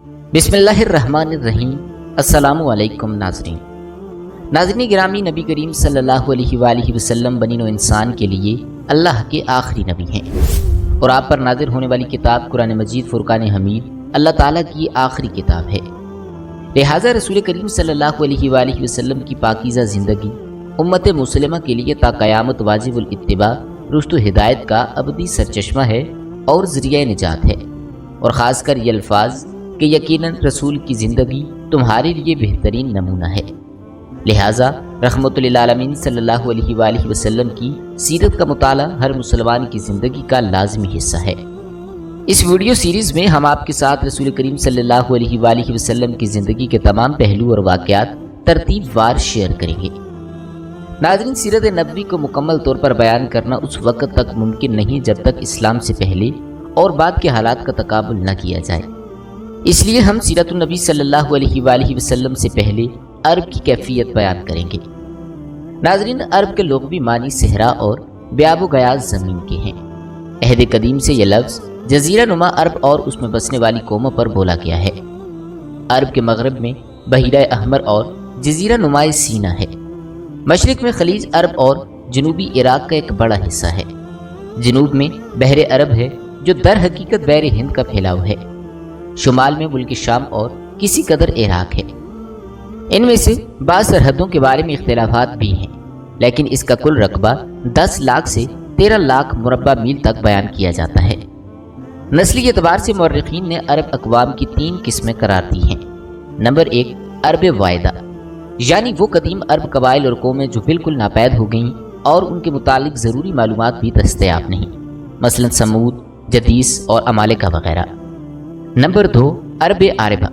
بسم اللہ الرحمن الرحیم۔ السلام علیکم ناظرین گرامی، نبی کریم صلی اللہ علیہ وآلہ وسلم بنی نوع انسان کے لیے اللہ کے آخری نبی ہیں، اور آپ پر نازل ہونے والی کتاب قرآن مجید فرقان حمید اللہ تعالیٰ کی آخری کتاب ہے۔ لہٰذا رسول کریم صلی اللہ علیہ وآلہ وسلم کی پاکیزہ زندگی امت مسلمہ کے لیے تا قیامت واجب الاتباع، رشد و ہدایت کا ابدی سرچشمہ ہے اور ذریعہ نجات ہے، اور خاص کر یہ الفاظ کہ یقیناً رسول کی زندگی تمہارے لیے بہترین نمونہ ہے۔ لہٰذا رحمت للعالمین صلی اللہ علیہ وآلہ وسلم کی سیرت کا مطالعہ ہر مسلمان کی زندگی کا لازمی حصہ ہے۔ اس ویڈیو سیریز میں ہم آپ کے ساتھ رسول کریم صلی اللہ علیہ وآلہ وسلم کی زندگی کے تمام پہلو اور واقعات ترتیب وار شیئر کریں گے۔ ناظرین، سیرت نبوی کو مکمل طور پر بیان کرنا اس وقت تک ممکن نہیں جب تک اسلام سے پہلے اور بعد کے حالات کا تقابل نہ کیا جائے۔ اس لیے ہم سیرت النبی صلی اللہ علیہ وآلہ وسلم سے پہلے عرب کی کیفیت بیان کریں گے۔ ناظرین، عرب کے لغوی معنی صحرا اور بیاب و گیاز زمین کے ہیں۔ عہد قدیم سے یہ لفظ جزیرہ نما عرب اور اس میں بسنے والی قوموں پر بولا گیا ہے۔ عرب کے مغرب میں بحیرہ احمر اور جزیرہ نما سینا ہے۔ مشرق میں خلیج عرب اور جنوبی عراق کا ایک بڑا حصہ ہے۔ جنوب میں بحر عرب ہے جو در حقیقت بحر ہند کا پھیلاؤ ہے۔ شمال میں ملک شام اور کسی قدر عراق ہے۔ ان میں سے بعض سرحدوں کے بارے میں اختلافات بھی ہیں، لیکن اس کا کل رقبہ 10 لاکھ سے 13 لاکھ مربع میل تک بیان کیا جاتا ہے۔ نسلی اعتبار سے مورخین نے عرب اقوام کی 3 قسمیں قرار دی ہیں۔ نمبر 1، عرب واحدہ، یعنی وہ قدیم عرب قبائل اور قومیں جو بالکل ناپید ہو گئیں اور ان کے متعلق ضروری معلومات بھی دستیاب نہیں، مثلا سمود، جدیس اور امالکہ وغیرہ۔ نمبر 2، عرب عاربہ،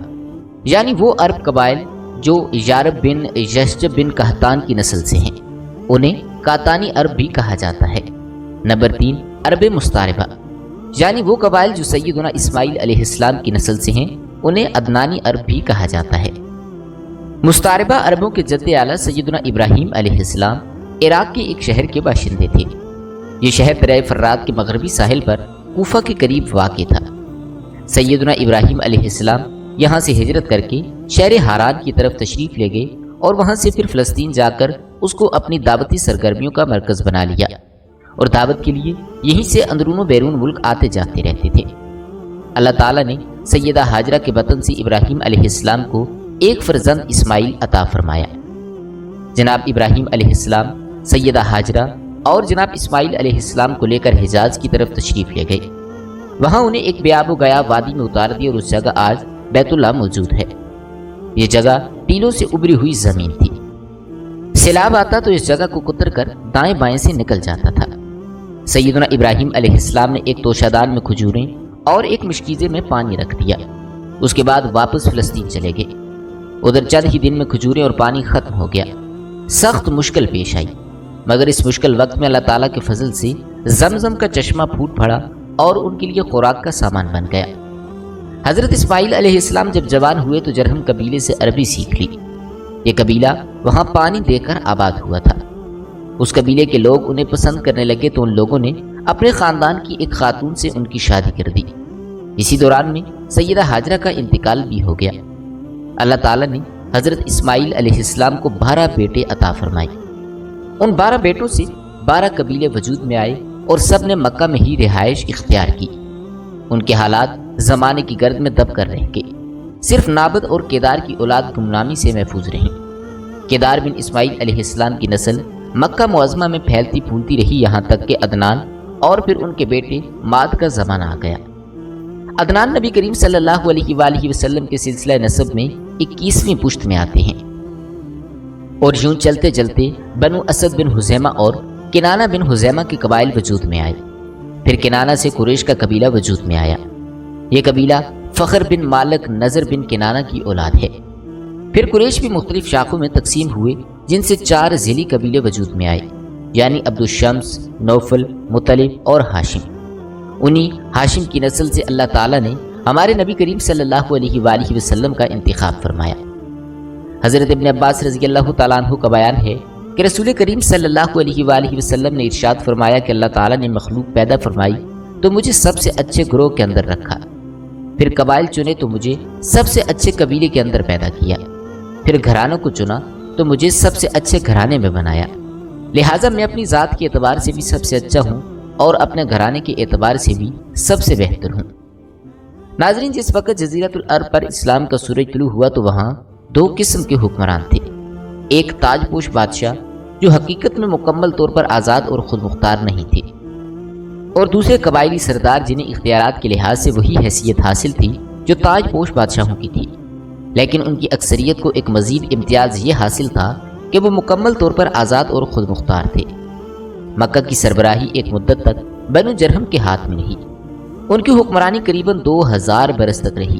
یعنی وہ عرب قبائل جو یارب بن یشجب بن قحطان کی نسل سے ہیں، انہیں قاطانی عرب بھی کہا جاتا ہے۔ نمبر 3، عرب مستعربہ، یعنی وہ قبائل جو سیدنا اسماعیل علیہ السلام کی نسل سے ہیں، انہیں عدنانی عرب بھی کہا جاتا ہے۔ مستعربہ عربوں کے جد اعلیٰ سیدنا ابراہیم علیہ السلام عراق کے ایک شہر کے باشندے تھے۔ یہ شہر دریائے فرات کے مغربی ساحل پر کوفہ کے قریب واقع تھا۔ سیدنا ابراہیم علیہ السلام یہاں سے ہجرت کر کے شہر ہاران کی طرف تشریف لے گئے اور وہاں سے پھر فلسطین جا کر اس کو اپنی دعوتی سرگرمیوں کا مرکز بنا لیا، اور دعوت کے لیے یہیں سے اندرون و بیرون ملک آتے جاتے رہتے تھے۔ اللہ تعالیٰ نے سیدہ ہاجرہ کے بطن سے ابراہیم علیہ السلام کو ایک فرزند اسماعیل عطا فرمایا۔ جناب ابراہیم علیہ السلام سیدہ ہاجرہ اور جناب اسماعیل علیہ السلام کو لے کر حجاز کی طرف تشریف لے گئے۔ وہاں انہیں ایک بیاب و گیا وادی میں اتار دیا اور اس جگہ آج بیت اللہ موجود ہے۔ یہ جگہ ٹیلوں سے ابری ہوئی زمین تھی۔ سیلاب آتا تو اس جگہ کو کتر کر دائیں بائیں سے نکل جاتا تھا۔ سیدنا ابراہیم علیہ السلام نے ایک توشہ دان میں کھجوریں اور ایک مشکیزے میں پانی رکھ دیا۔ اس کے بعد واپس فلسطین چلے گئے۔ ادھر چند ہی دن میں کھجوریں اور پانی ختم ہو گیا۔ سخت مشکل پیش آئی، مگر اس مشکل وقت میں اللہ تعالیٰ کے فضل سے زمزم کا چشمہ پھوٹ پڑا اور ان کے لیے خوراک کا سامان بن گیا۔ حضرت اسماعیل علیہ السلام جب جوان ہوئے تو جرہم قبیلے سے عربی سیکھ لی۔ یہ قبیلہ وہاں پانی دے کر آباد ہوا تھا۔ اس قبیلے کے لوگ انہیں پسند کرنے لگے تو ان لوگوں نے اپنے خاندان کی ایک خاتون سے ان کی شادی کر دی۔ اسی دوران میں سیدہ ہاجرہ کا انتقال بھی ہو گیا۔ اللہ تعالیٰ نے حضرت اسماعیل علیہ السلام کو 12 بیٹے عطا فرمائے۔ ان 12 بیٹوں سے 12 قبیلے وجود میں آئے اور سب نے مکہ میں ہی رہائش اختیار کی۔ ان کے حالات زمانے کی گرد میں دب کر رہ گئے۔ صرف نابد اور کیدار کی اولاد گمنامی سے محفوظ رہیں۔ کیدار بن اسماعیل علیہ السلام کی نسل مکہ معظمہ میں پھیلتی پھولتی رہی، یہاں تک کہ عدنان اور پھر ان کے بیٹے ماد کا زمانہ آ گیا۔ عدنان نبی کریم صلی اللہ علیہ وآلہ وسلم کے سلسلہ نسب میں 21ویں پشت میں آتے ہیں، اور یوں چلتے چلتے بنو اسد بن حزیمہ اور کنانہ بن حزیمہ کے قبائل وجود میں آئے۔ پھر کنانہ سے قریش کا قبیلہ وجود میں آیا۔ یہ قبیلہ فخر بن مالک نظر بن کنانہ کی اولاد ہے۔ پھر قریش بھی مختلف شاخوں میں تقسیم ہوئے، جن سے 4 ذیلی قبیلے وجود میں آئے، یعنی عبد الشمس، نوفل، مطلب اور ہاشم۔ انہی ہاشم کی نسل سے اللہ تعالیٰ نے ہمارے نبی کریم صلی اللہ علیہ وآلہ وسلم کا انتخاب فرمایا۔ حضرت ابن عباس رضی اللہ تعالیٰ عنہ کا بیان ہے کہ رسول کریم صلی اللہ علیہ وآلہ وسلم نے ارشاد فرمایا کہ اللہ تعالیٰ نے مخلوق پیدا فرمائی تو مجھے سب سے اچھے گروہ کے اندر رکھا، پھر قبائل چنے تو مجھے سب سے اچھے قبیلے کے اندر پیدا کیا، پھر گھرانوں کو چنا تو مجھے سب سے اچھے گھرانے میں بنایا، لہٰذا میں اپنی ذات کے اعتبار سے بھی سب سے اچھا ہوں اور اپنے گھرانے کے اعتبار سے بھی سب سے بہتر ہوں۔ ناظرین، جس وقت جزیرۃ العرب پر اسلام کا سورج طلوع ہوا تو وہاں دو قسم کے حکمران تھے، ایک تاج پوش بادشاہ جو حقیقت میں مکمل طور پر آزاد اور خود مختار نہیں تھے، اور دوسرے قبائلی سردار جنہیں اختیارات کے لحاظ سے وہی حیثیت حاصل تھی جو تاج پوش بادشاہوں کی تھی، لیکن ان کی اکثریت کو ایک مزید امتیاز یہ حاصل تھا کہ وہ مکمل طور پر آزاد اور خود مختار تھے۔ مکہ کی سربراہی ایک مدت تک بنو جرہم کے ہاتھ میں رہی، ان کی حکمرانی قریباً 2000 برس تک رہی۔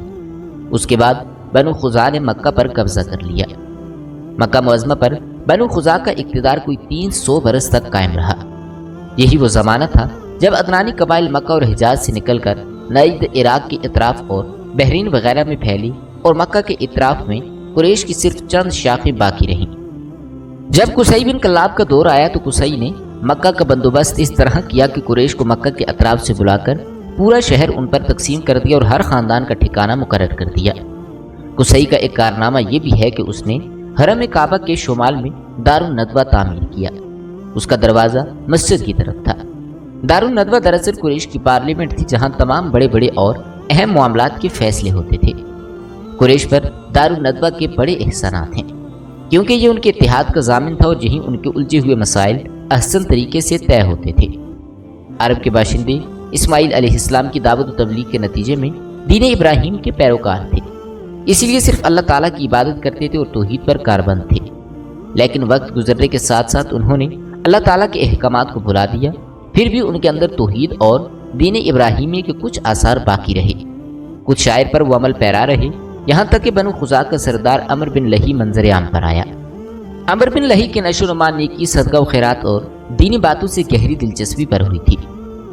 اس کے بعد بنو خزاع نے مکہ پر قبضہ کر لیا۔ مکہ معظمہ پر بنو خزاع کا اقتدار کوئی 300 برس تک قائم رہا۔ یہی وہ زمانہ تھا جب عدنانی قبائل مکہ اور حجاز سے نکل کر نجد، عراق کے اطراف اور بحرین وغیرہ میں پھیلی، اور مکہ کے اطراف میں قریش کی صرف چند شاخیں باقی رہیں۔ جب قصی بن کلاب کا دور آیا تو قصی نے مکہ کا بندوبست اس طرح کیا کہ قریش کو مکہ کے اطراف سے بلا کر پورا شہر ان پر تقسیم کر دیا اور ہر خاندان کا ٹھکانہ مقرر کر دیا۔ قصی کا ایک کارنامہ یہ بھی ہے کہ اس نے حرم کعبہ کے شمال میں دار الندوہ تعمیر کیا، اس کا دروازہ مسجد کی طرف تھا۔ دار الندوہ دراصل قریش کی پارلیمنٹ تھی جہاں تمام بڑے بڑے اور اہم معاملات کے فیصلے ہوتے تھے۔ قریش پر دار الندوہ کے بڑے احسانات ہیں کیونکہ یہ ان کے اتحاد کا ضامن تھا اور یہیں ان کے الجھے ہوئے مسائل احسن طریقے سے طے ہوتے تھے۔ عرب کے باشندے اسماعیل علیہ السلام کی دعوت و تبلیغ کے نتیجے میں دین ابراہیم کے پیروکار تھے، اسی لیے صرف اللہ تعالیٰ کی عبادت کرتے تھے اور توحید پر کاربند تھے، لیکن وقت گزرنے کے ساتھ ساتھ انہوں نے اللہ تعالیٰ کے احکامات کو بھلا دیا، پھر بھی ان کے اندر توحید اور دین ابراہیمی کے کچھ آثار باقی رہے، کچھ شاعر پر وہ عمل پیرا رہے، یہاں تک کہ بنو خزاع کا سردار عمر بن لہی منظر عام پر آیا۔ عمر بن لہی کے نشو و نما نیکی، صدقہ و خیرات اور دینی باتوں سے گہری دلچسپی پر ہوئی تھی،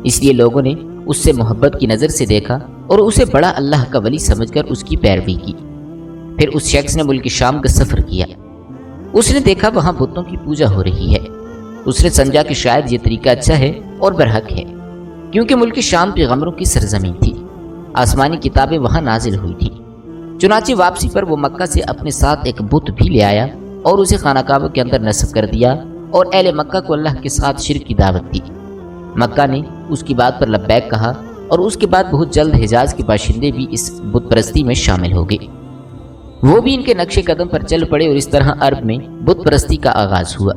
اس لیے لوگوں نے اس سے محبت کی نظر سے دیکھا اور اسے بڑا اللہ کا ولی سمجھ کر اس کی پیروی کی۔ پھر اس شخص نے ملک شام کا سفر کیا، اس نے دیکھا وہاں بتوں کی پوجا ہو رہی ہے، اس نے سمجھا کہ شاید یہ طریقہ اچھا ہے اور برحق ہے، کیونکہ ملک شام پیغمبروں کی سرزمین تھی، آسمانی کتابیں وہاں نازل ہوئی تھیں۔ چنانچہ واپسی پر وہ مکہ سے اپنے ساتھ ایک بت بھی لے آیا اور اسے خانہ کعبہ کے اندر نصب کر دیا اور اہل مکہ کو اللہ کے ساتھ شرک کی دعوت دی۔ مکہ نے اس کی بات پر لبیک کہا اور اس کے بعد بہت جلد حجاز کے باشندے بھی اس بت پرستی میں شامل ہو گئے، وہ بھی ان کے نقش قدم پر چل پڑے اور اس طرح عرب میں بت پرستی کا آغاز ہوا۔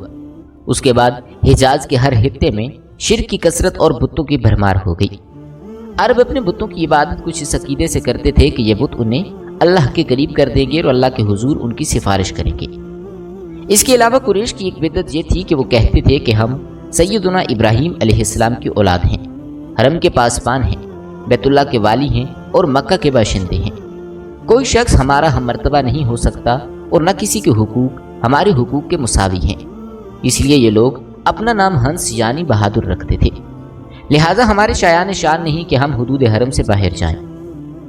اس کے بعد حجاز کے ہر خطے میں شرک کی کثرت اور بتوں کی بھرمار ہو گئی۔ عرب اپنے بتوں کی عبادت کچھ اس عقیدے سے کرتے تھے کہ یہ بت انہیں اللہ کے قریب کر دیں گے اور اللہ کے حضور ان کی سفارش کریں گے۔ اس کے علاوہ قریش کی ایک بدعت یہ تھی کہ وہ کہتے تھے کہ ہم سیدنا ابراہیم علیہ السلام کی اولاد ہیں، حرم کے پاسبان ہیں، بیت اللہ کے والی ہیں اور مکہ کے باشندے ہیں، کوئی شخص ہمارا ہم مرتبہ نہیں ہو سکتا اور نہ کسی کے حقوق ہمارے حقوق کے مساوی ہیں، اس لیے یہ لوگ اپنا نام ہنس یعنی بہادر رکھتے تھے، لہٰذا ہمارے شایان شان نہیں کہ ہم حدود حرم سے باہر جائیں۔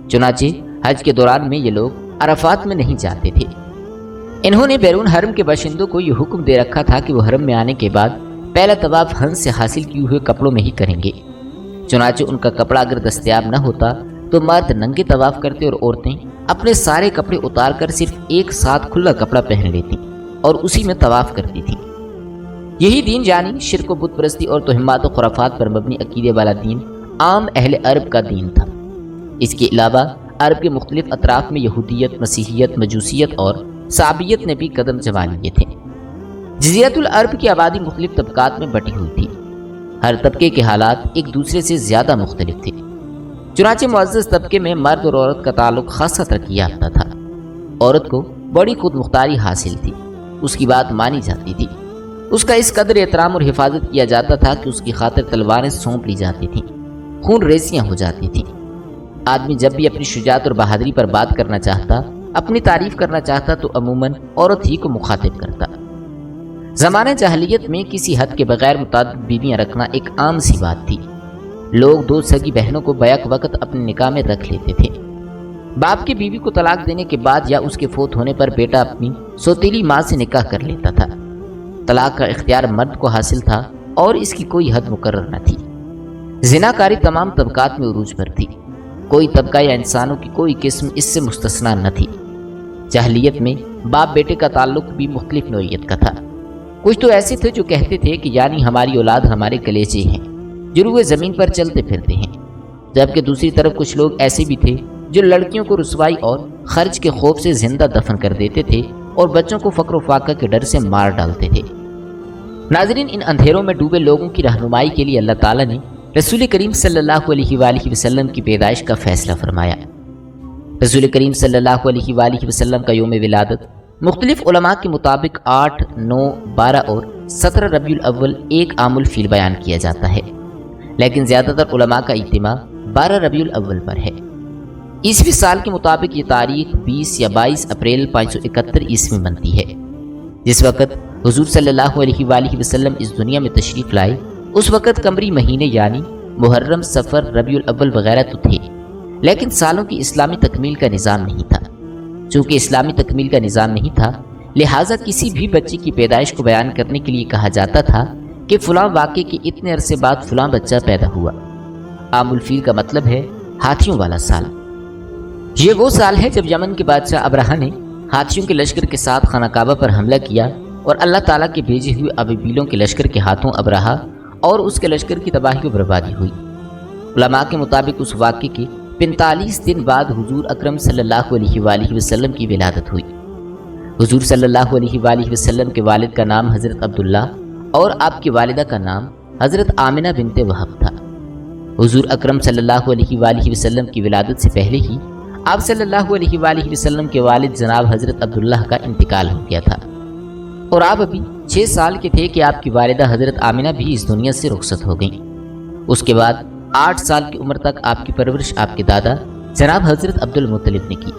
چنانچہ حج کے دوران میں یہ لوگ عرفات میں نہیں جاتے تھے۔ انہوں نے بیرون حرم کے باشندوں کو یہ حکم دے رکھا تھا کہ وہ حرم میں آنے کے بعد پہلا طواف ہنس سے حاصل کیے ہوئے کپڑوں میں ہی کریں گے، چنانچہ ان کا کپڑا اگر دستیاب نہ ہوتا تو مرد ننگے طواف کرتے اور عورتیں اپنے سارے کپڑے اتار کر صرف ایک ساتھ کھلا کپڑا پہن لیتی اور اسی میں طواف کرتی تھیں۔ یہی دین یعنی شرک و بت پرستی اور توہمات و خرافات پر مبنی عقیدے والا دین عام اہل عرب کا دین تھا۔ اس کے علاوہ عرب کے مختلف اطراف میں یہودیت، مسیحیت، مجوسیت اور صابیت نے بھی قدم جما لیے تھے۔ جزیرۃ العرب کی آبادی مختلف طبقات میں بٹی ہوئی تھی، ہر طبقے کے حالات ایک دوسرے سے زیادہ مختلف تھے، چنانچہ معزز طبقے میں مرد اور عورت کا تعلق خاصا ترقی یافتہ تھا۔ عورت کو بڑی خود مختاری حاصل تھی، اس کی بات مانی جاتی تھی، اس کا اس قدر احترام اور حفاظت کیا جاتا تھا کہ اس کی خاطر تلواریں سونپ لی جاتی تھیں، خون ریزیاں ہو جاتی تھیں۔ آدمی جب بھی اپنی شجاعت اور بہادری پر بات کرنا چاہتا، اپنی تعریف کرنا چاہتا تو عموماً عورت ہی کو مخاطب کرتا۔ زمانہ جاہلیت میں کسی حد کے بغیر متعدد بیویاں رکھنا ایک عام سی بات تھی، لوگ دو سگی بہنوں کو بیک وقت اپنے نکاح میں رکھ لیتے تھے۔ باپ کی بیوی کو طلاق دینے کے بعد یا اس کے فوت ہونے پر بیٹا اپنی سوتیلی ماں سے نکاح کر لیتا تھا۔ طلاق کا اختیار مرد کو حاصل تھا اور اس کی کوئی حد مقرر نہ تھی۔ زنا کاری تمام طبقات میں عروج پر تھی۔ کوئی طبقہ یا انسانوں کی کوئی قسم اس سے مستثنا نہ تھی۔ جاہلیت میں باپ بیٹے کا تعلق بھی مختلف نوعیت کا تھا۔ کچھ تو ایسے تھے جو کہتے تھے کہ یعنی ہماری اولاد ہمارے کلیجے ہیں جو روئے زمین پر چلتے پھرتے ہیں، جبکہ دوسری طرف کچھ لوگ ایسے بھی تھے جو لڑکیوں کو رسوائی اور خرچ کے خوف سے زندہ دفن کر دیتے تھے اور بچوں کو فقر و فاقہ کے ڈر سے مار ڈالتے تھے۔ ناظرین، ان اندھیروں میں ڈوبے لوگوں کی رہنمائی کے لیے اللہ تعالیٰ نے رسول کریم صلی اللہ علیہ وآلہ وسلم کی پیدائش کا فیصلہ فرمایا۔ رسول کریم صلی اللہ علیہ وآلہ وسلم کا یوم ولادت مختلف علماء کے مطابق 8، 9، 12 اور 17 ربیع الاول ایک عام الفیل بیان کیا جاتا ہے، لیکن زیادہ تر علماء کا اجتماع 12 ربیع الاول پر ہے۔ عیسوی سال کے مطابق یہ تاریخ 20 یا 22 اپریل 571 عیسوی بنتی ہے۔ جس وقت حضور صلی اللہ علیہ وآلہ وسلم اس دنیا میں تشریف لائے، اس وقت قمری مہینے یعنی محرم، صفر، ربیع الاول وغیرہ تو تھے، لیکن سالوں کی اسلامی تکمیل کا نظام نہیں تھا۔ چونکہ اسلامی تکمیل کا نظام نہیں تھا، لہٰذا کسی بھی بچے کی پیدائش کو بیان کرنے کے لیے کہا جاتا تھا کہ فلاں واقعے کے اتنے عرصے بعد فلاں بچہ پیدا ہوا۔ عام الفیل کا مطلب ہے ہاتھیوں والا سال۔ یہ وہ سال ہے جب یمن کے بادشاہ ابرہہ نے ہاتھیوں کے لشکر کے ساتھ خانہ کعبہ پر حملہ کیا اور اللہ تعالیٰ کے بھیجے ہوئے ابابیلوں کے لشکر کے ہاتھوں ابرہہ اور اس کے لشکر کی تباہی و بربادی ہوئی۔ علماء کے مطابق اس واقعے کے 45 دن بعد حضور اکرم صلی اللہ علیہ وآلہ وسلم کی ولادت ہوئی۔ حضور صلی اللہ علیہ وآلہ وسلم کے والد کا نام حضرت عبداللہ اور آپ کی والدہ کا نام حضرت آمنہ بنت وہب تھا۔ حضور اکرم صلی اللہ علیہ وآلہ وسلم کی ولادت سے پہلے ہی آپ صلی اللہ علیہ وآلہ وسلم کے والد جناب حضرت عبداللہ کا انتقال ہو گیا تھا، اور آپ ابھی 6 سال کے تھے کہ آپ کی والدہ حضرت آمنہ بھی اس دنیا سے رخصت ہو گئیں۔ اس کے بعد 8 سال کی عمر تک آپ کی پرورش آپ کے دادا جناب حضرت عبد المطلب نے کی۔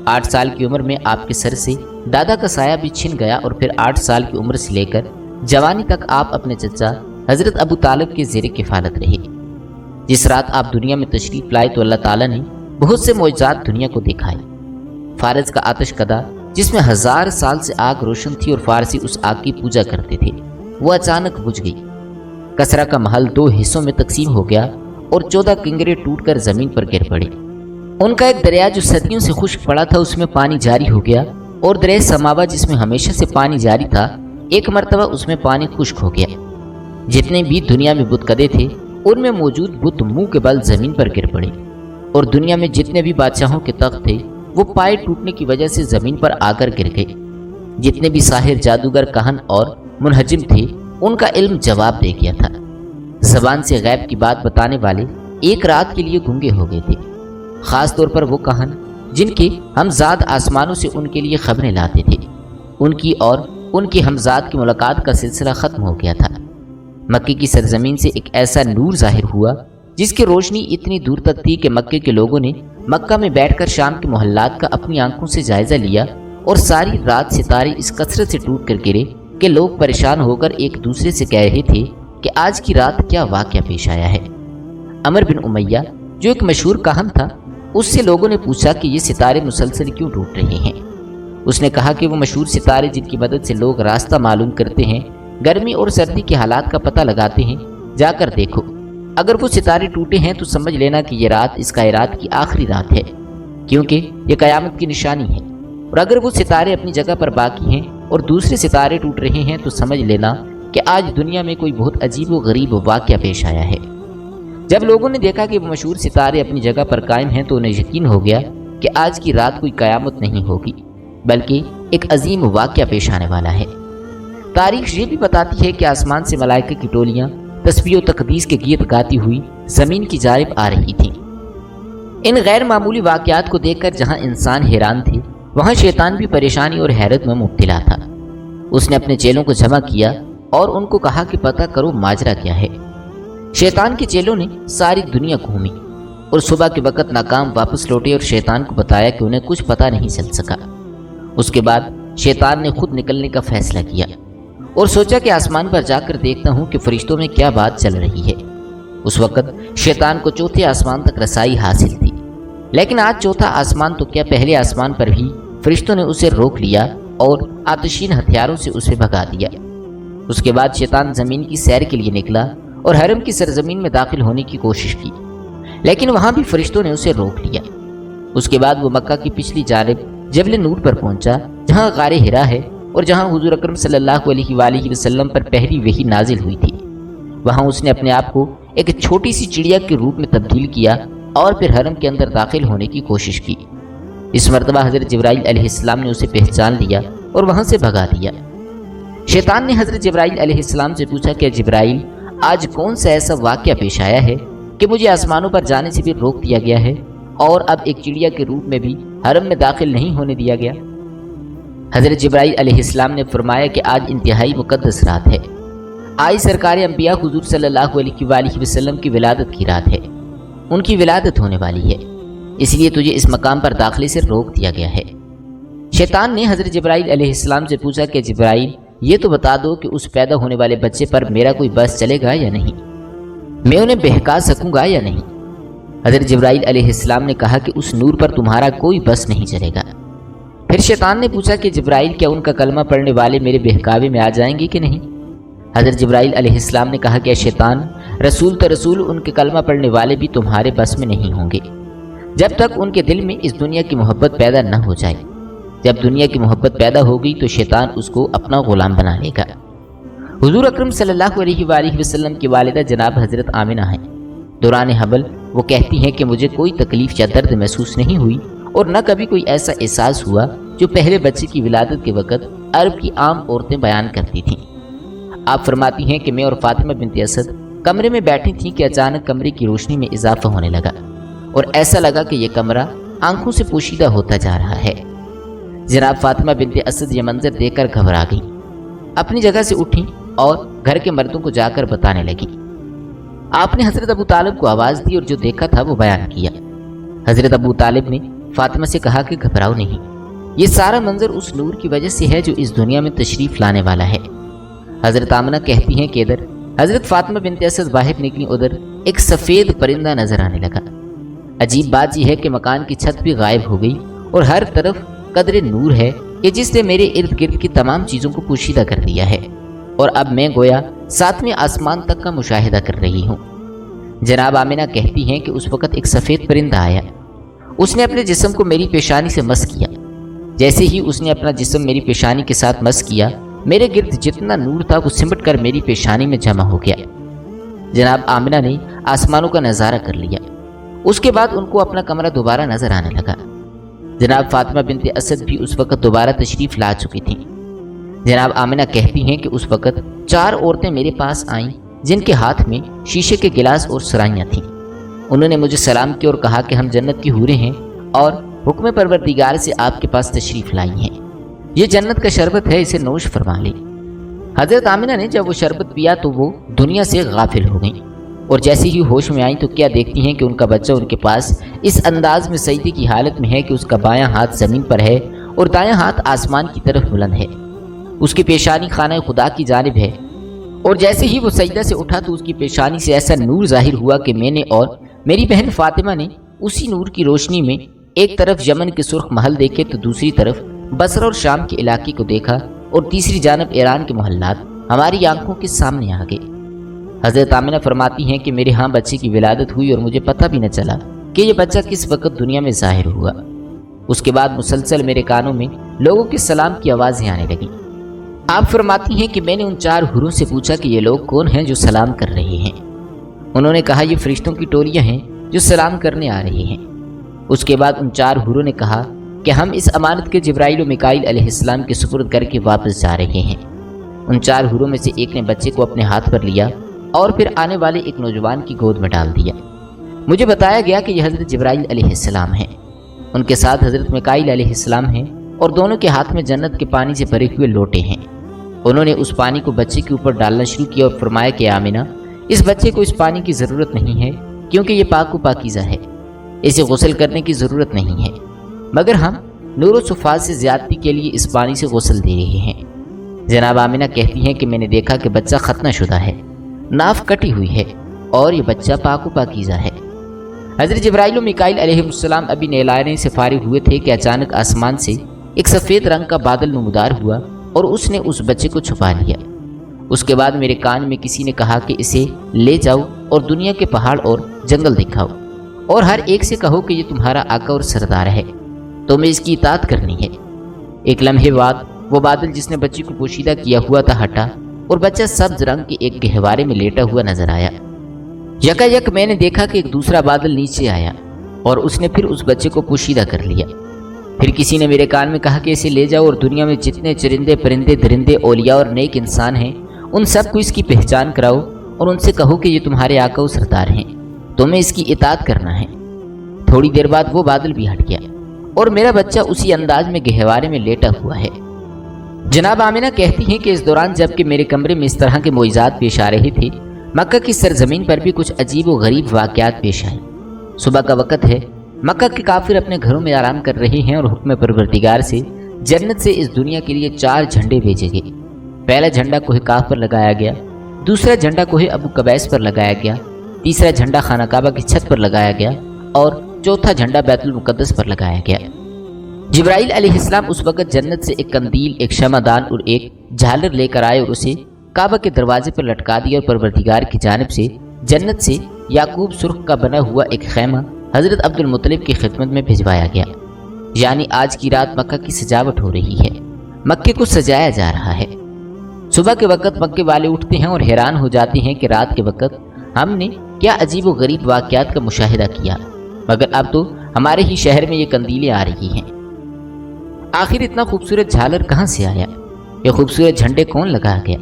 8 سال کی عمر میں آپ کے سر سے دادا کا سایہ بھی چھن گیا، اور پھر 8 سال کی عمر سے لے کر جوانی تک آپ اپنے چچا حضرت ابو طالب کے زیر کفالت رہے۔ جس رات آپ دنیا میں تشریف لائے تو اللہ تعالیٰ نے بہت سے معجزات دنیا کو دکھائے۔ فارس کا آتش کدا جس میں 1000 سال سے آگ روشن تھی اور فارسی اس آگ کی پوجا کرتے تھے، وہ اچانک بجھ گئی۔ کسرا کا محل 2 حصوں میں تقسیم ہو گیا اور 14 کنگرے ٹوٹ کر زمین پر گر پڑے۔ ان کا ایک دریا جو صدیوں سے خشک پڑا تھا اس میں پانی جاری ہو گیا، اور دریا سماوا جس میں ہمیشہ سے پانی جاری تھا ایک مرتبہ اس میں پانی خشک ہو گیا۔ جتنے بھی دنیا میں بت کدے تھے ان میں موجود بت منہ کے بل زمین پر گر پڑے، اور دنیا میں جتنے بھی بادشاہوں کے تخت تھے وہ پائے ٹوٹنے کی وجہ سے زمین پر آ کر گر گئے۔ جتنے بھی ساحر، جادوگر، کہن اور منہجم تھے ان کا علم جواب دے گیا تھا۔ زبان سے غیب کی بات بتانے والے ایک رات کے لیے گنگے ہو گئے تھے، خاص طور پر وہ کہن جن کے ہمزاد آسمانوں سے ان کے لیے خبریں لاتے تھے۔ ان کی اور ان کے ہمزاد کی ملاقات کا سلسلہ ختم ہو گیا تھا۔ مکے کی سرزمین سے ایک ایسا نور ظاہر ہوا جس کی روشنی اتنی دور تک تھی کہ مکے کے لوگوں نے مکہ میں بیٹھ کر شام کے محلات کا اپنی آنکھوں سے جائزہ لیا، اور ساری رات ستارے اس کثرت سے ٹوٹ کر گرے کہ لوگ پریشان ہو کر ایک دوسرے سے کہہ رہے تھے کہ آج کی رات کیا واقعہ پیش آیا ہے۔ عمر بن امیہ جو ایک مشہور کاہن تھا، اس سے لوگوں نے پوچھا کہ یہ ستارے مسلسل کیوں ٹوٹ رہے ہیں۔ اس نے کہا کہ وہ مشہور ستارے جن کی مدد سے لوگ راستہ معلوم کرتے ہیں، گرمی اور سردی کے حالات کا پتہ لگاتے ہیں، جا کر دیکھو، اگر وہ ستارے ٹوٹے ہیں تو سمجھ لینا کہ یہ رات اس کائنات کی آخری رات ہے، کیونکہ یہ قیامت کی نشانی ہے، اور اگر وہ ستارے اپنی جگہ پر باقی ہیں اور دوسرے ستارے ٹوٹ رہے ہیں تو سمجھ لینا کہ آج دنیا میں کوئی بہت عجیب و غریب واقعہ پیش آیا ہے۔ جب لوگوں نے دیکھا کہ وہ مشہور ستارے اپنی جگہ پر قائم ہیں تو انہیں یقین ہو گیا کہ آج کی رات کوئی قیامت نہیں ہوگی بلکہ ایک عظیم واقعہ پیش آنے والا ہے۔ تاریخ یہ بھی بتاتی ہے کہ آسمان سے ملائکہ کی ٹولیاں تسبیح و تقدیس کے گیت گاتی ہوئی زمین کی جانب آ رہی تھیں۔ ان غیر معمولی واقعات کو دیکھ کر جہاں انسان حیران تھے وہاں شیطان بھی پریشانی اور حیرت میں مبتلا تھا۔ اس نے اپنے چیلوں کو جمع کیا اور ان کو کہا کہ پتہ کرو ماجرا کیا ہے۔ شیطان کے چیلوں نے ساری دنیا گھومی اور صبح کے وقت ناکام واپس لوٹے، اور شیطان کو بتایا کہ انہیں کچھ پتہ نہیں چل سکا۔ اس کے بعد شیطان نے خود نکلنے کا فیصلہ کیا اور سوچا کہ آسمان پر جا کر دیکھتا ہوں کہ فرشتوں میں کیا بات چل رہی ہے۔ اس وقت شیطان کو چوتھے آسمان تک رسائی حاصل تھی، لیکن آج چوتھا آسمان تو کیا پہلے آسمان پر بھی فرشتوں نے اسے روک لیا اور آتشین ہتھیاروں سے اسے بھگا دیا۔ اس کے بعد شیطان زمین کی سیر کے لیے نکلا اور حرم کی سرزمین میں داخل ہونے کی کوشش کی، لیکن وہاں بھی فرشتوں نے اسے روک لیا۔ اس کے بعد وہ مکہ کی پچھلی جانب جبل نور پر پہنچا، جہاں غار حرا ہے اور جہاں حضور اکرم صلی اللہ علیہ وآلہ وسلم پر پہلی وحی نازل ہوئی تھی۔ وہاں اس نے اپنے آپ کو ایک چھوٹی سی چڑیا کے روپ میں تبدیل کیا اور پھر حرم کے اندر داخل ہونے کی کوشش کی۔ اس مرتبہ حضرت جبرائیل علیہ السلام نے اسے پہچان لیا اور وہاں سے بھگا دیا۔ شیطان نے حضرت جبرائیل علیہ السلام سے پوچھا کہ جبرائیل، آج کون سا ایسا واقعہ پیش آیا ہے کہ مجھے آسمانوں پر جانے سے بھی روک دیا گیا ہے اور اب ایک چڑیا کے روپ میں بھی حرم میں داخل نہیں ہونے دیا گیا؟ حضرت جبرائیل علیہ السلام نے فرمایا کہ آج انتہائی مقدس رات ہے، آج سرکار انبیاء حضور صلی اللہ علیہ وآلہ وسلم کی ولادت کی رات ہے، ان کی ولادت ہونے والی ہے، اس لیے تجھے اس مقام پر داخلے سے روک دیا گیا ہے۔ شیطان نے حضرت جبرائیل علیہ السلام سے پوچھا کہ جبرائیل، یہ تو بتا دو کہ اس پیدا ہونے والے بچے پر میرا کوئی بس چلے گا یا نہیں، میں انہیں بہکا سکوں گا یا نہیں؟ حضرت جبرائیل علیہ السلام نے کہا کہ اس نور پر تمہارا کوئی بس نہیں چلے گا۔ پھر شیطان نے پوچھا کہ جبرائیل، کیا ان کا کلمہ پڑھنے والے میرے بہکاوے میں آ جائیں گے کہ نہیں؟ حضرت جبرائیل علیہ السلام نے کہا کہ شیطان، رسول تو رسول، ان کے کلمہ پڑھنے والے بھی تمہارے بس میں نہیں ہوں گے جب تک ان کے دل میں اس دنیا کی محبت پیدا نہ ہو جائے۔ جب دنیا کی محبت پیدا ہوگی تو شیطان اس کو اپنا غلام بنا لے گا۔ حضور اکرم صلی اللہ علیہ وآلہ وسلم کی والدہ جناب حضرت آمنہ ہیں۔ دوران حمل وہ کہتی ہیں کہ مجھے کوئی تکلیف یا درد محسوس نہیں ہوئی اور نہ کبھی کوئی ایسا احساس ہوا جو پہلے بچے کی ولادت کے وقت عرب کی عام عورتیں بیان کرتی تھیں۔ آپ فرماتی ہیں کہ میں اور فاطمہ بنت اسد کمرے میں بیٹھی تھیں کہ اچانک کمرے کی روشنی میں اضافہ ہونے لگا اور ایسا لگا کہ یہ کمرہ آنکھوں سے پوشیدہ ہوتا جا رہا ہے۔ جناب فاطمہ بنت اسد یہ منظر دیکھ کر گھبرا گئیں، اپنی جگہ سے اٹھیں اور گھر کے مردوں کو جا کر بتانے لگیں۔ آپ نے حضرت ابو طالب کو آواز دی اور جو دیکھا تھا وہ بیان کیا۔ حضرت ابو طالب نے فاطمہ سے کہا کہ گھبراؤ نہیں، یہ سارا منظر اس نور کی وجہ سے ہے جو اس دنیا میں تشریف لانے والا ہے۔ حضرت آمنہ کہتی ہیں کہ ادھر حضرت فاطمہ بنت اسد باہر نکلی، ادھر ایک سفید پرندہ نظر آنے لگا۔ عجیب بات یہ ہے کہ مکان کی چھت بھی غائب ہو گئی اور ہر طرف قدر نور ہے کہ جس نے میرے ارد گرد کی تمام چیزوں کو پوشیدہ کر دیا ہے اور اب میں گویا ساتویں آسمان تک کا مشاہدہ کر رہی ہوں۔ جناب آمنہ کہتی ہیں کہ اس وقت ایک سفید پرندہ آیا، اس نے اپنے جسم کو میری پیشانی سے مس کیا۔ جیسے ہی اس نے اپنا جسم میری پیشانی کے ساتھ مس کیا، میرے گرد جتنا نور تھا وہ سمٹ کر میری پیشانی میں جمع ہو گیا۔ جناب آمنہ نے آسمانوں کا نظارہ کر لیا، اس کے بعد ان کو اپنا کمرہ دوبارہ نظر آنے لگا۔ جناب فاطمہ بنت اسد بھی اس وقت دوبارہ تشریف لا چکی تھیں۔ جناب آمنہ کہتی ہیں کہ اس وقت 4 عورتیں میرے پاس آئیں جن کے ہاتھ میں شیشے کے گلاس اور سرائیاں تھیں۔ انہوں نے مجھے سلام کیا اور کہا کہ ہم جنت کی حوریں ہیں اور حکم پروردگار سے آپ کے پاس تشریف لائی ہیں، یہ جنت کا شربت ہے، اسے نوش فرما لیں۔ حضرت آمنہ نے جب وہ شربت پیا تو وہ دنیا سے غافل ہو گئیں اور جیسے ہی ہوش میں آئیں تو کیا دیکھتی ہیں کہ ان کا بچہ ان کے پاس اس انداز میں سجدے کی حالت میں ہے کہ اس کا بایاں ہاتھ زمین پر ہے اور دایاں ہاتھ آسمان کی طرف بلند ہے، اس کی پیشانی خانہ خدا کی جانب ہے، اور جیسے ہی وہ سجدہ سے اٹھا تو اس کی پیشانی سے ایسا نور ظاہر ہوا کہ میں نے اور میری بہن فاطمہ نے اسی نور کی روشنی میں ایک طرف یمن کے سرخ محل دیکھے تو دوسری طرف بصرہ اور شام کے علاقے کو دیکھا اور تیسری جانب ایران کے محلات ہماری آنکھوں کے سامنے آ گئے۔ حضرت آمنہ فرماتی ہیں کہ میرے ہاں بچے کی ولادت ہوئی اور مجھے پتہ بھی نہ چلا کہ یہ بچہ کس وقت دنیا میں ظاہر ہوا۔ اس کے بعد مسلسل میرے کانوں میں لوگوں کے سلام کی آوازیں آنے لگیں۔ آپ فرماتی ہیں کہ میں نے ان 4 حوروں سے پوچھا کہ یہ لوگ کون ہیں جو سلام کر رہے ہیں؟ انہوں نے کہا یہ فرشتوں کی ٹولیاں ہیں جو سلام کرنے آ رہے ہیں۔ اس کے بعد ان 4 حوروں نے کہا کہ ہم اس امانت کے جبرائیل و میکائیل علیہ السلام کے سپرد کر کے واپس جا رہے ہیں۔ ان 4 حوروں میں سے ایک نے بچے کو اپنے ہاتھ پر لیا اور پھر آنے والے ایک نوجوان کی گود میں ڈال دیا۔ مجھے بتایا گیا کہ یہ حضرت جبرائیل علیہ السلام ہیں، ان کے ساتھ حضرت میکائیل علیہ السلام ہیں اور دونوں کے ہاتھ میں جنت کے پانی سے بھرے ہوئے لوٹے ہیں۔ انہوں نے اس پانی کو بچے کے اوپر ڈالنا شروع کیا اور فرمایا کہ آمنہ، اس بچے کو اس پانی کی ضرورت نہیں ہے کیونکہ یہ پاک و پاکیزہ ہے، اسے غسل کرنے کی ضرورت نہیں ہے، مگر ہم نور و صفات سے زیادتی کے لیے اس پانی سے غسل دے رہے ہیں۔ جناب آمنہ کہتی ہیں کہ میں نے دیکھا کہ بچہ ختنہ شدہ ہے، ناف کٹی ہوئی ہے اور یہ بچہ پاک و پاکیزہ ہے۔ حضرت جبرائیل و میکائیل علیہ السلام ابھی نہلانے سے فارغ ہوئے تھے کہ اچانک آسمان سے ایک سفید رنگ کا بادل نمودار ہوا اور اس نے اس بچے کو چھپا لیا۔ اس کے بعد میرے کان میں کسی نے کہا کہ اسے لے جاؤ اور دنیا کے پہاڑ اور جنگل دکھاؤ اور ہر ایک سے کہو کہ یہ تمہارا آقا اور سردار ہے، تمہیں اس کی اطاعت کرنی ہے۔ ایک لمحے بعد وہ بادل جس نے بچی کو پوشیدہ کیا ہوا تھا ہٹا اور بچہ سبز رنگ کے ایک گہوارے میں لیٹا ہوا نظر آیا۔ یکا یک میں نے دیکھا کہ ایک دوسرا بادل نیچے آیا اور اس نے پھر اس بچے کو پوشیدہ کر لیا۔ پھر کسی نے میرے کان میں کہا کہ اسے لے جاؤ اور دنیا میں جتنے چرندے پرندے درندے اولیاء اور نیک انسان ہیں ان سب کو اس کی پہچان کراؤ اور ان سے کہو کہ یہ تمہارے آقا و سردار ہیں، تمہیں اس کی اطاعت کرنا ہے۔ تھوڑی دیر بعد وہ بادل بھی ہٹ گیا اور میرا بچہ اسی انداز میں گہوارے میں لیٹا ہوا ہے۔ جناب آمنہ کہتی ہیں کہ اس دوران جب کہ میرے کمرے میں اس طرح کے معجزات پیش آ رہے تھے، مکہ کی سرزمین پر بھی کچھ عجیب و غریب واقعات پیش آئے۔ صبح کا وقت ہے، مکہ کے کافر اپنے گھروں میں آرام کر رہے ہیں اور حکم پروردگار سے جنت سے اس دنیا کے لیے 4 جھنڈے بھیجے گئے۔ پہلا جھنڈا کوہ کاف پر لگایا گیا، دوسرا جھنڈا کوہ ابو قبیس پر لگایا گیا، تیسرا جھنڈا خانہ کعبہ کی چھت پر لگایا گیا اور چوتھا جھنڈا بیت المقدس پر لگایا گیا۔ جبرائیل علیہ السلام اس وقت جنت سے ایک قندیل، ایک شمع دان اور ایک جھالر لے کر آئے اور اسے کعبہ کے دروازے پر لٹکا دیا اور پروردگار کی جانب سے جنت سے یعقوب سرخ کا بنا ہوا ایک خیمہ حضرت عبد المطلب کی خدمت میں بھجوایا گیا۔ یعنی آج کی رات مکہ کی سجاوٹ ہو رہی ہے، مکے کو سجایا جا رہا ہے۔ صبح کے وقت مکے والے اٹھتے ہیں اور حیران ہو جاتے ہیں کہ رات کے وقت ہم نے کیا عجیب و غریب واقعات کا مشاہدہ کیا، مگر اب تو ہمارے ہی شہر میں یہ قندیلیں آ رہی ہیں۔ آخر اتنا خوبصورت جھالر کہاں سے آیا؟ یہ خوبصورت جھنڈے کون لگا گیا؟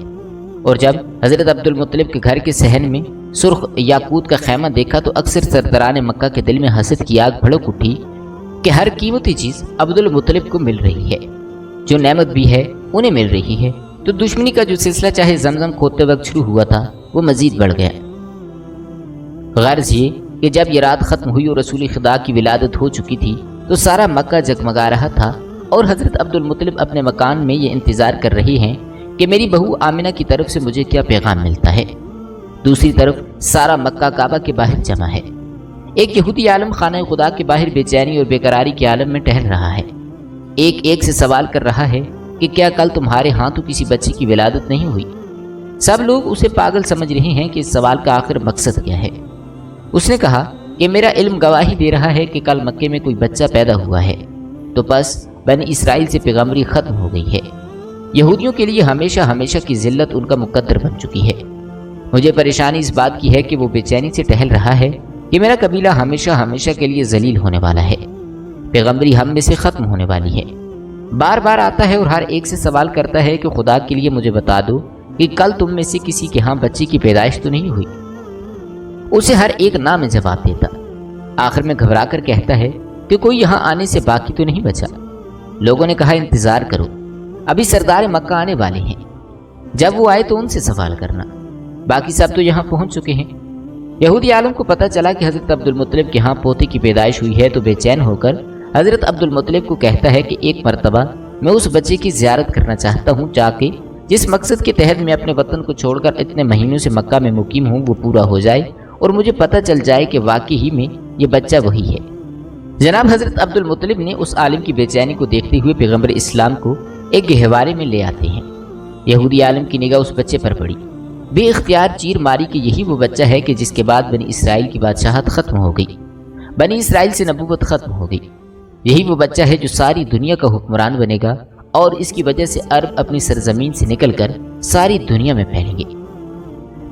اور جب حضرت عبد المطلب کے گھر کے صحن میں سرخ یاقوت کا خیمہ دیکھا تو اکثر سرداران مکہ کے دل میں حسد کی آگ بھڑک اٹھی کہ ہر قیمتی چیز عبد المطلب کو مل رہی ہے، جو نعمت بھی ہے انہیں مل رہی ہے، تو دشمنی کا جو سلسلہ چاہے زمزم کھودتے وقت شروع ہوا تھا وہ مزید بڑھ گیا۔ غرض یہ کہ جب یہ رات ختم ہوئی اور رسول خدا کی ولادت ہو چکی تھی تو سارا مکہ جگمگا رہا تھا اور حضرت عبد المطلب اپنے مکان میں یہ انتظار کر رہے ہیں کہ میری بہو آمنہ کی طرف سے مجھے کیا پیغام ملتا ہے۔ دوسری طرف سارا مکہ کعبہ کے باہر جمع ہے۔ ایک یہودی عالم خانہ خدا کے باہر بے چینی اور بے قراری کے عالم میں ٹہل رہا ہے، ایک ایک سے سوال کر رہا ہے کہ کیا کل تمہارے ہاں تو کسی بچے کی ولادت نہیں ہوئی؟ سب لوگ اسے پاگل سمجھ رہے ہیں کہ اس سوال کا آخر مقصد کیا ہے۔ اس نے کہا کہ میرا علم گواہی دے رہا ہے کہ کل مکے میں کوئی بچہ پیدا ہوا ہے، تو بس بنی اسرائیل سے پیغمبری ختم ہو گئی ہے۔ یہودیوں کے لیے ہمیشہ ہمیشہ کی ذلت ان کا مقدر بن چکی ہے۔ مجھے پریشانی اس بات کی ہے کہ وہ بے چینی سے ٹہل رہا ہے کہ میرا قبیلہ ہمیشہ ہمیشہ کے لیے ذلیل ہونے والا ہے، پیغمبری ہم میں سے ختم ہونے والی ہے۔ بار بار آتا ہے اور ہر ایک سے سوال کرتا ہے کہ خدا کے لیے مجھے بتا دو کہ کل تم میں سے کسی کے ہاں بچے کی پیدائش تو نہیں ہوئی؟ اسے ہر ایک نہ میں جواب دیتا۔ آخر میں گھبرا کر کہتا ہے کہ کوئی یہاں آنے سے باقی تو نہیں بچا۔ لوگوں نے کہا انتظار کرو، ابھی سردار مکہ آنے والے ہیں، جب وہ آئے تو ان سے سوال کرنا، باقی سب تو یہاں پہنچ چکے ہیں۔ یہودی عالم کو پتہ چلا کہ حضرت عبد المطلب کے ہاں پوتے کی پیدائش ہوئی ہے تو بے چین ہو کر حضرت عبد المطلب کو کہتا ہے کہ ایک مرتبہ میں اس بچے کی زیارت کرنا چاہتا ہوں تاکہ جس مقصد کے تحت میں اپنے وطن کو چھوڑ کر اتنے مہینوں سے مکہ میں مقیم ہوں وہ پورا ہو جائے اور مجھے پتہ چل جائے کہ واقعی ہی میں یہ بچہ وہی ہے۔ جناب حضرت عبد المطلب نے اس عالم کی بے چینی کو دیکھتے ہوئے پیغمبر اسلام کو ایک گہوارے میں لے آتے ہیں۔ یہودی عالم کی نگاہ اس بچے پر پڑی، بے اختیار چیر ماری کہ یہی وہ بچہ ہے کہ جس کے بعد بنی اسرائیل کی بادشاہت ختم ہو گئی، بنی اسرائیل سے نبوت ختم ہو گئی۔ یہی وہ بچہ ہے جو ساری دنیا کا حکمران بنے گا اور اس کی وجہ سے عرب اپنی سرزمین سے نکل کر ساری دنیا میں پھیلیں گے۔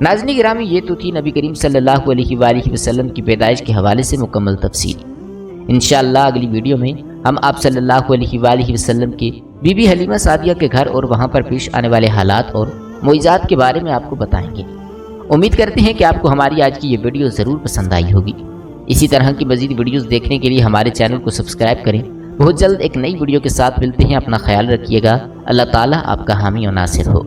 ناظرین گرامی، یہ تو تھی نبی کریم صلی اللہ علیہ وآلہ وسلم کی پیدائش کے حوالے سے مکمل تفصیل۔ انشاءاللہ اگلی ویڈیو میں ہم آپ صلی اللہ علیہ وآلہ وسلم کے بی بی حلیمہ سعدیہ کے گھر اور وہاں پر پیش آنے والے حالات اور معجزات کے بارے میں آپ کو بتائیں گے۔ امید کرتے ہیں کہ آپ کو ہماری آج کی یہ ویڈیو ضرور پسند آئی ہوگی۔ اسی طرح کی مزید ویڈیوز دیکھنے کے لیے ہمارے چینل کو سبسکرائب کریں۔ بہت جلد ایک نئی ویڈیو کے ساتھ ملتے ہیں، اپنا خیال رکھیے گا۔ اللہ تعالیٰ آپ کا حامی و ناصر ہو۔